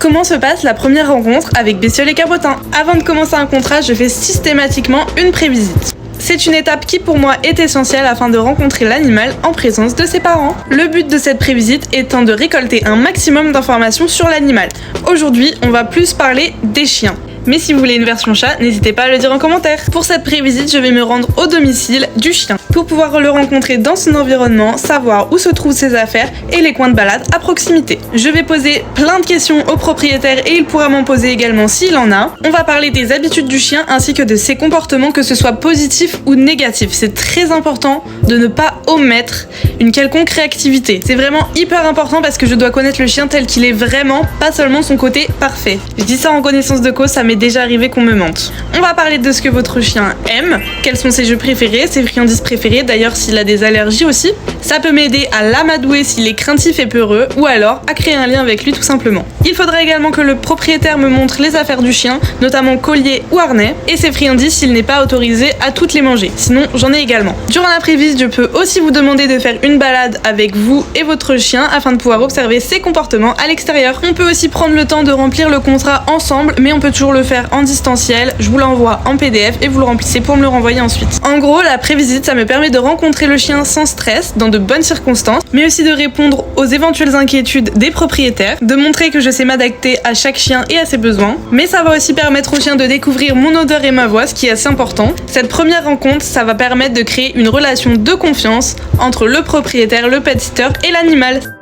Comment se passe la première rencontre avec Bestiole et Cabotin? Avant de commencer un contrat, je fais systématiquement une prévisite. C'est une étape qui pour moi est essentielle afin de rencontrer l'animal en présence de ses parents. Le but de cette prévisite étant de récolter un maximum d'informations sur l'animal. Aujourd'hui, on va plus parler des chiens. Mais si vous voulez une version chat, n'hésitez pas à le dire en commentaire. Pour cette prévisite, je vais me rendre au domicile du chien pour pouvoir le rencontrer dans son environnement, savoir où se trouvent ses affaires et les coins de balade à proximité. Je vais poser plein de questions au propriétaire et il pourra m'en poser également s'il en a. On va parler des habitudes du chien ainsi que de ses comportements, que ce soit positif ou négatif. C'est très important de ne pas omettre une quelconque réactivité. C'est vraiment hyper important parce que je dois connaître le chien tel qu'il est vraiment, pas seulement son côté parfait. Je dis ça en connaissance de cause, ça m'est déjà arrivé qu'on me mente. On va parler de ce que votre chien aime, quels sont ses jeux préférés, ses friandises préférées, d'ailleurs s'il a des allergies aussi. Ça peut m'aider à l'amadouer s'il est craintif et peureux, ou alors à créer un lien avec lui tout simplement. Il faudra également que le propriétaire me montre les affaires du chien, notamment collier ou harnais, et ses friandises s'il n'est pas autorisé à toutes les manger, sinon j'en ai également. Durant la prévisite, je peux aussi vous demander de faire une balade avec vous et votre chien afin de pouvoir observer ses comportements à l'extérieur. On peut aussi prendre le temps de remplir le contrat ensemble, mais on peut toujours le faire en distanciel. Je vous l'envoie en PDF et vous le remplissez pour me le renvoyer ensuite. En gros, la prévisite, ça me permet de rencontrer le chien sans stress, dans de bonnes circonstances, mais aussi de répondre aux éventuelles inquiétudes des propriétaires, de montrer que je sais m'adapter à chaque chien et à ses besoins, mais ça va aussi permettre au chien de découvrir mon odeur et ma voix, ce qui est assez important. Cette première rencontre, ça va permettre de créer une relation de confiance entre le propriétaire, le pet sitter et l'animal.